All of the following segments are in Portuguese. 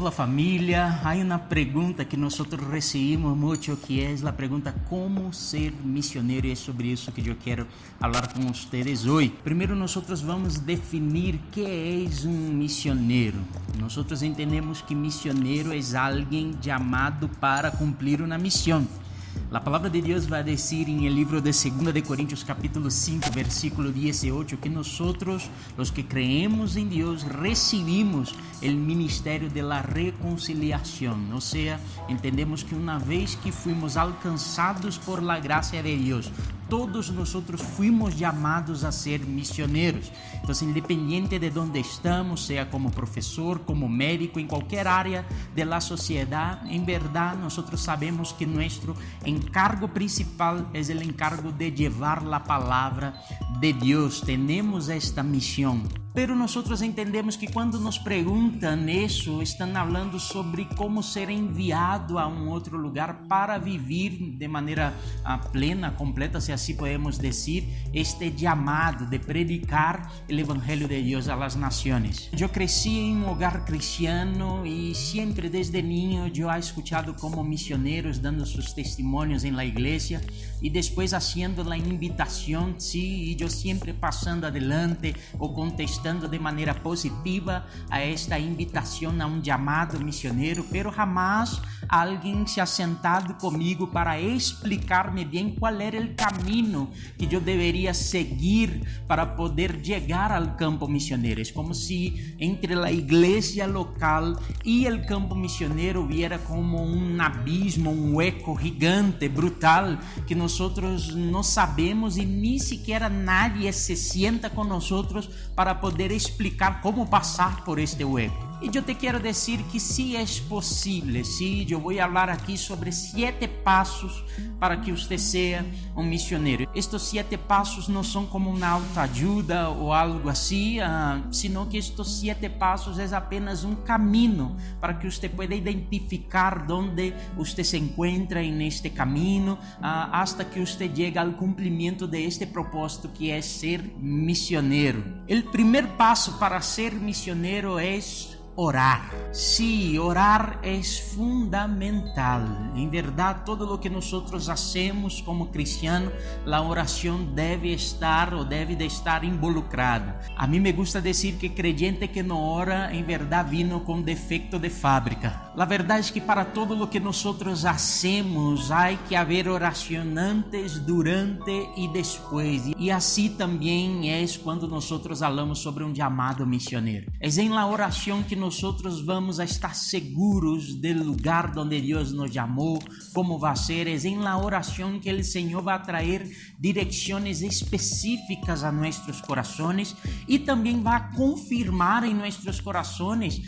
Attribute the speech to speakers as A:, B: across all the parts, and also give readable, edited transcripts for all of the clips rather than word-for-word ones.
A: Hola familia, hay una pregunta que nosotros recibimos mucho que es la pregunta ¿cómo ser misionero? Y es sobre eso que yo quiero hablar con ustedes hoy. Primero nosotros vamos a definir qué es un misionero. Nosotros entendemos que misionero es alguien llamado para cumplir una misión. La palabra de Dios va a decir en el libro de 2 de Corintios capítulo 5 versículo 18 que nosotros, los que creemos en Dios, recibimos el ministerio de la reconciliación. O sea, entendemos que una vez que fuimos alcanzados por la gracia de Dios, todos nosotros fuimos llamados a ser misioneros. Entonces, independiente de donde estamos, sea como profesor, como médico, en cualquier área de la sociedad, en verdad nosotros sabemos que nuestro encargo principal es el encargo de llevar la palabra de Dios. Tenemos esta misión. Pero nosotros entendemos que quando nos perguntam isso, estão falando sobre como ser enviado a outro lugar para viver de maneira plena, completa, se assim podemos dizer, este chamado de predicar o Evangelho de Deus a las naciones. Eu cresci em um hogar cristiano e sempre desde niño eu he escuchado como misioneros dando seus testemunhos em la igreja e depois haciendo la invitação, sí, e eu sempre passando adelante ou contestando de maneira positiva a esta invitação a um chamado missioneiro, pero jamás alguém se ha sentado comigo para explicar-me bem qual era o caminho que eu deveria seguir para poder chegar ao campo missioneiro. É como se entre a igreja local e o campo missioneiro hubiera como um abismo, um hueco gigante, brutal, que nós não sabemos e nem sequer nadie se sienta com nós para poder explicar como passar por este hueco. E eu te quero dizer que sim, é possível. Sim, eu vou falar aqui sobre 7 passos para que você seja um missioneiro. Estes 7 passos não são como uma autoajuda ou algo assim, sino que estes 7 passos é apenas um caminho para que você pueda identificar onde você se encontra neste caminho, hasta que você chegue ao cumprimento de este propósito que é ser missioneiro. O primeiro passo para ser missioneiro é orar. Sí, orar es fundamental. En verdad, todo lo que nosotros hacemos como cristianos, la oración debe estar o debe de estar involucrada. A mí me gusta decir que creyente que no ora, en verdad vino con defecto de fábrica. La verdad es que para todo lo que nosotros hacemos, hay que haber oración antes, durante y después. Y así también es cuando nosotros hablamos sobre un llamado misionero. Es en la oración que nosotros vamos a estar seguros del lugar donde Dios nos llamó, cómo va a ser. Es en la oración que el Señor va a traer direcciones específicas a nuestros corazones y también va a confirmar en nuestros corazones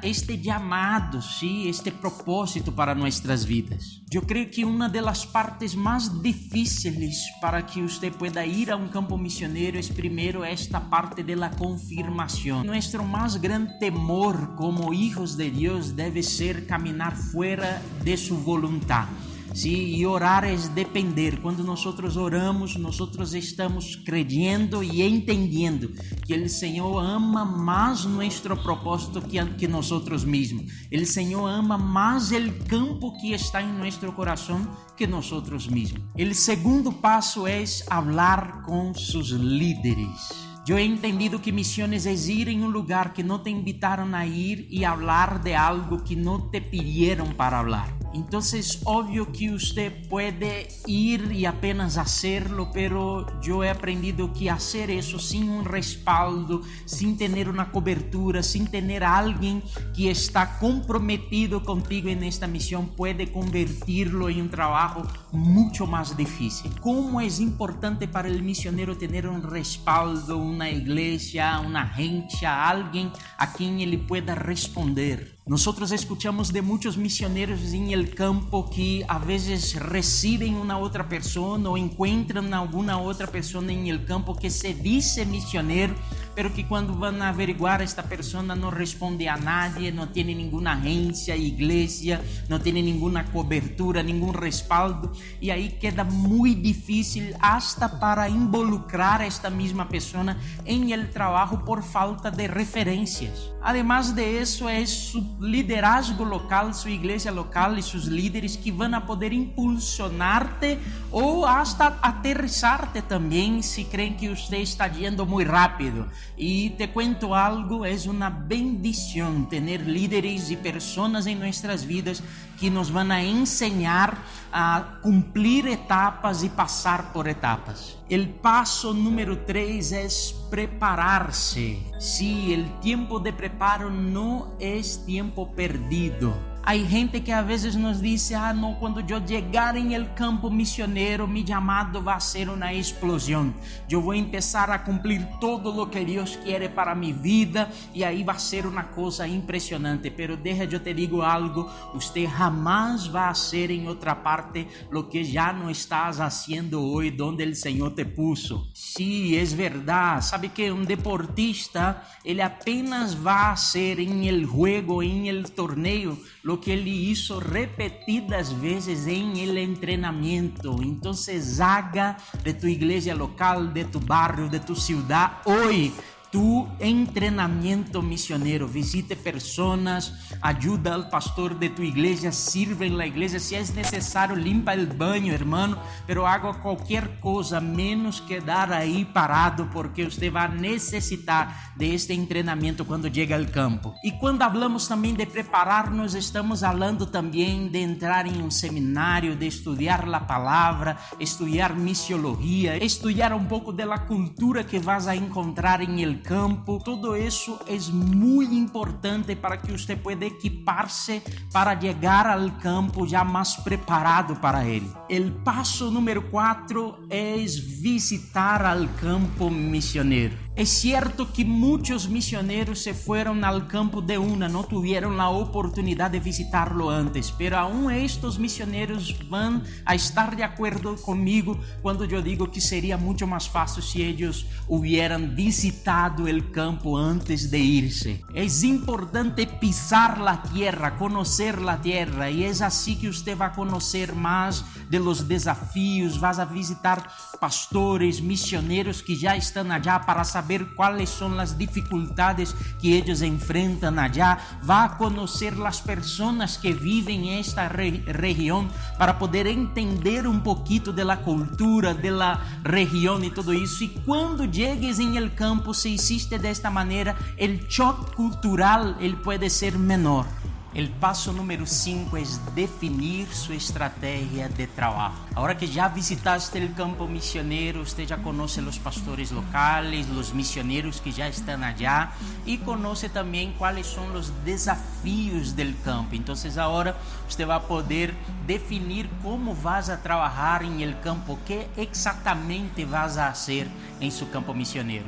A: este llamado, ¿sí? Este propósito para nuestras vidas. Yo creo que una de las partes más difíciles para que usted pueda ir a un campo misionero es primero esta parte de la confirmación. Nuestro más gran temor como hijos de Dios debe ser caminar fuera de su voluntad. Sí, y orar es depender. Cuando nosotros oramos, nosotros estamos creyendo y entendiendo que el Señor ama más nuestro propósito que nosotros mismos. El Señor ama más el campo que está en nuestro corazón que nosotros mismos. El segundo paso es hablar con sus líderes. Eu he entendido que missões é ir em um lugar que não te invitaram a ir e falar de algo que não te pediram para falar. Então, óbvio que você pode ir e apenas hacerlo, pero eu he aprendido que hacer isso sem um respaldo, sem ter uma cobertura, sem ter alguém que está comprometido contigo nesta missão, pode convertirlo em um trabalho muito mais difícil. Como é importante para o missionário ter um respaldo, uma igreja, uma agencia, alguém a quem ele pueda responder. Nosotros escuchamos de muchos misioneros en el campo que a veces reciben una otra persona o encuentran alguna otra persona en el campo que se dice misionero, pero que quando vão averiguar, esta pessoa não responde a nadie, não tem nenhuma agência, igreja, não tem nenhuma cobertura, nenhum respaldo, e aí queda muito difícil hasta para involucrar esta mesma pessoa em el trabalho por falta de referências. Además de isso, é su liderazgo local, sua igreja local e seus líderes que vão a poder impulsionar-te ou hasta aterrizar-te também se creem que você está yendo muito rápido. E te cuento algo, é uma bendição ter líderes e pessoas em nossas vidas que nos vão a ensinar a cumprir etapas e passar por etapas. O passo número 3 é preparar-se. Sí, el tiempo de preparo no es tiempo perdido. Hay gente que a veces nos dice, no, cuando yo llegar en el campo misionero, mi llamado va a ser una explosión. Yo voy a empezar a cumplir todo lo que Dios quiere para mi vida y ahí va a ser una cosa impresionante. Pero yo te digo algo, usted jamás va a hacer en otra parte lo que ya no estás haciendo hoy donde el Señor te puso. Sí, es verdad. Sabe que un deportista, ele apenas va a hacer en el juego, en el torneo, lo que ele hizo repetidas vezes en el entrenamiento. Entonces haga de tu iglesia local, de tu barrio, de tu ciudad hoy tu entrenamiento misionero. Visite personas, ayuda al pastor de tu iglesia, sirve en la iglesia, si es necesario limpa el baño, hermano, pero haga cualquier cosa menos quedar ahí parado, porque usted va a necesitar de este entrenamiento cuando llegue al campo. Y cuando hablamos también de prepararnos, estamos hablando también de entrar en un seminario, de estudiar la palabra, estudiar misiología, estudiar un poco de la cultura que vas a encontrar en el campo. Todo eso es muy importante para que usted pueda equiparse para llegar al campo ya más preparado para él. El paso número 4 es visitar al campo misionero. Es cierto que muchos misioneros se fueron al campo de una, no tuvieron la oportunidad de visitarlo antes, pero aún estos misioneros van a estar de acuerdo conmigo cuando yo digo que sería mucho más fácil si ellos hubieran visitado el campo antes de irse. Es importante pisar la tierra, conocer la tierra, y es así que usted va a conocer más de los desafíos, vas a visitar pastores, misioneros que ya están allá para saber cuáles son las dificultades que ellos enfrentan allá, va a conocer las personas que viven en esta región para poder entender un poquito de la cultura de la región y todo eso. Y cuando llegues en el campo, si hiciste de esta manera, el choque cultural él puede ser menor. El paso número 5 es definir su estrategia de trabajo. Ahora que ya visitaste el campo misionero, usted ya conoce los pastores locales, los misioneros que ya están allá y conoce también cuáles son los desafíos del campo. Entonces ahora usted va a poder definir cómo vas a trabajar en el campo, qué exactamente vas a hacer en su campo misionero.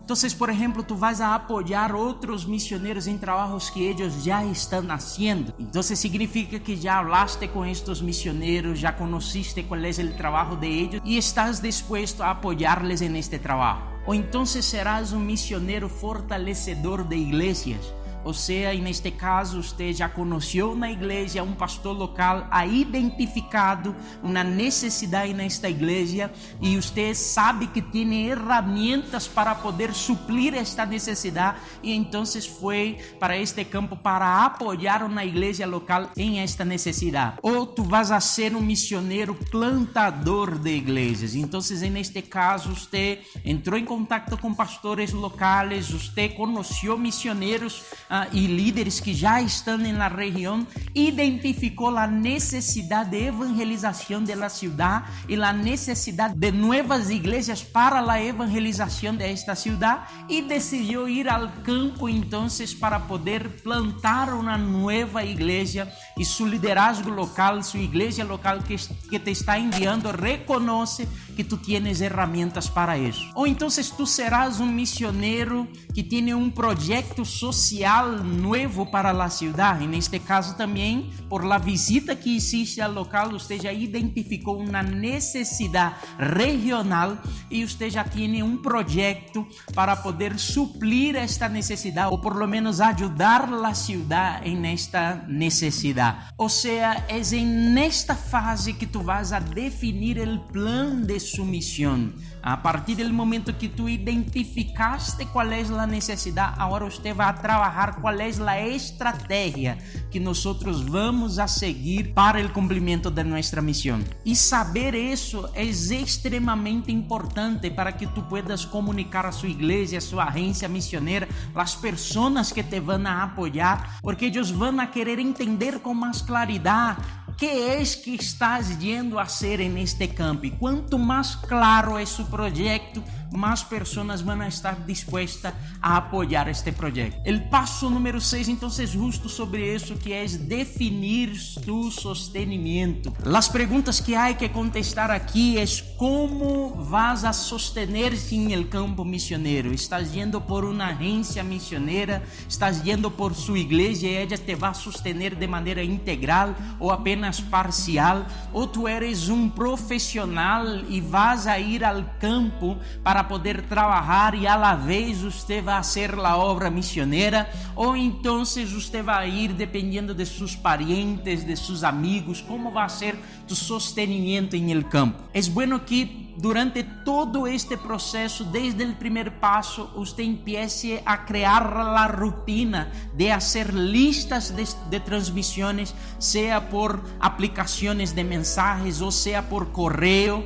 A: Entonces, por ejemplo, tú vas a apoyar otros misioneros en trabajos que ellos ya están haciendo. Entonces significa que ya hablaste con estos misioneros, ya conociste cuál es el trabajo de ellos y estás dispuesto a apoyarles en este trabajo. O entonces serás un misionero fortalecedor de iglesias. O sea, en este caso usted ya conoció una iglesia, un pastor local ha identificado una necesidad en esta iglesia y usted sabe que tiene herramientas para poder suplir esta necesidad y entonces fue para este campo para apoyar una iglesia local en esta necesidad. O tú vas a ser un misionero plantador de iglesias. Entonces, en este caso usted entró en contacto con pastores locales, usted conoció misioneros y líderes que ya están en la región, identificó la necesidad de evangelización de la ciudad y la necesidad de nuevas iglesias para la evangelización de esta ciudad y decidió ir al campo entonces para poder plantar una nueva iglesia y su liderazgo local, su iglesia local que te está enviando reconoce que tu tienes herramientas para isso. Ou então tu serás um missioneiro que tem um projeto social novo para a cidade. Neste caso também, por la visita que existe ao local, você já identificou uma necessidade regional e você já tem um projeto para poder suplir esta necessidade, ou por lo menos ajudar a cidade em esta necessidade. Ou seja, é nesta fase que tu vas a definir o plano de sua missão. A partir do momento que tu identificaste qual é a necessidade, agora você vai trabalhar qual é a estratégia que nós vamos a seguir para o cumprimento de nossa missão. E saber isso é extremamente importante para que tu puedas comunicar a sua igreja, a sua agência missioneira, as pessoas que te vão a apoiar, porque eles vão a querer entender com mais claridade que é que estás indo a ser neste campo. E quanto mais claro é seu projeto, mais pessoas vão estar dispostas a apoiar este projeto. O passo número 6, então, é justo sobre isso, que é definir tu sostenimento. As perguntas que há que contestar aqui é como vas a sostener-te em campo missioneiro. Estás indo por uma agência missioneira, estás indo por sua igreja e ela te vai sostener de maneira integral ou apenas parcial, ou tu eres um profissional e vas a ir ao campo para poder trabalhar e à la vez você vai fazer a obra missioneira, ou então você vai ir dependendo de seus parentes, de seus amigos, como vai ser tu sostenimento em el campo. É bueno que durante todo este processo, desde o primeiro passo, você empiece a criar a rutina de fazer listas de transmissões, seja por aplicações de mensagens ou seja por correio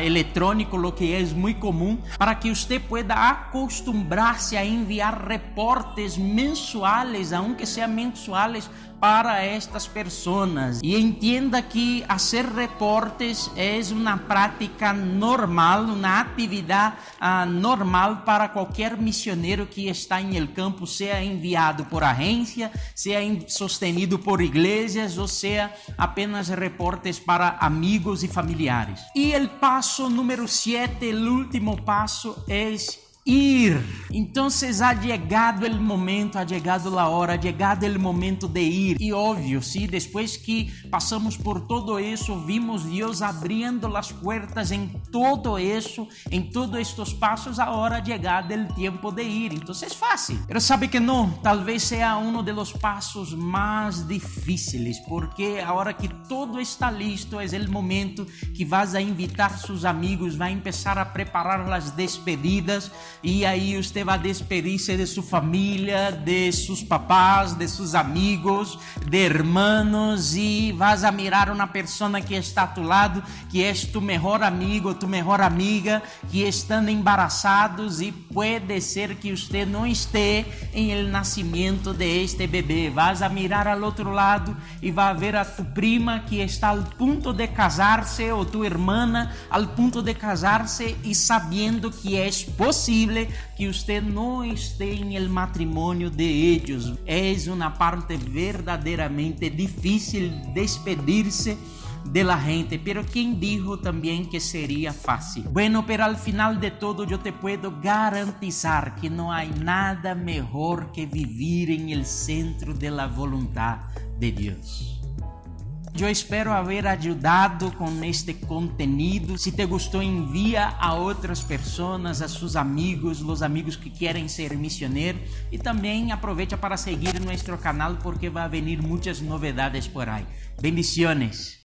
A: eletrônico, lo que é muito comum, para que você pueda acostumbrar-se a enviar reportes mensuais, aunque sejam mensuais, para estas pessoas. E entenda que fazer reportes é uma prática normal, uma atividade normal para qualquer missioneiro que está em el campo, seja enviado por agência, seja sostenido por igrejas, ou seja apenas reportes para amigos e familiares. E o passo número 7, o último passo, é ir. Então, ha chegado o momento, ha chegado a hora, ha chegado o momento de ir. E óbvio, sim, depois que passamos por todo isso, vimos Deus abrindo as portas em todo isso, em todos estes passos, agora ha chegado o tempo de ir. Então, é fácil. Mas sabe que não, talvez seja um dos passos mais difíceis, porque a hora que todo está listo, é o momento que vas a invitar seus amigos, vai começar a preparar as despedidas. E aí você vai despedir-se de sua família, de seus papás, de seus amigos, de hermanos, e vas a mirar uma pessoa que está a tu lado, que é tu melhor amigo, tu melhor amiga, que estão embaraçados e pode ser que você não esteja em el nascimento de este bebê. Vas a mirar ao outro lado e vai ver a tu prima que está ao ponto de casar-se, ou tu irmã ao ponto de casar-se, e sabendo que é possível que você não esteja em el matrimônio de ellos. É uma parte verdadeiramente difícil despedir-se de la gente, pero quem dijo também que seria fácil? Bueno, pero al final de todo eu te puedo garantizar que não há nada melhor que vivir em el centro de la voluntad de Deus. Eu espero haver ajudado com este conteúdo. Se te gostou, envia a outras pessoas, a seus amigos, os amigos que querem ser missioneiros. E também aproveita para seguir nosso canal, porque vai vir muitas novidades por aí. Bendiciones.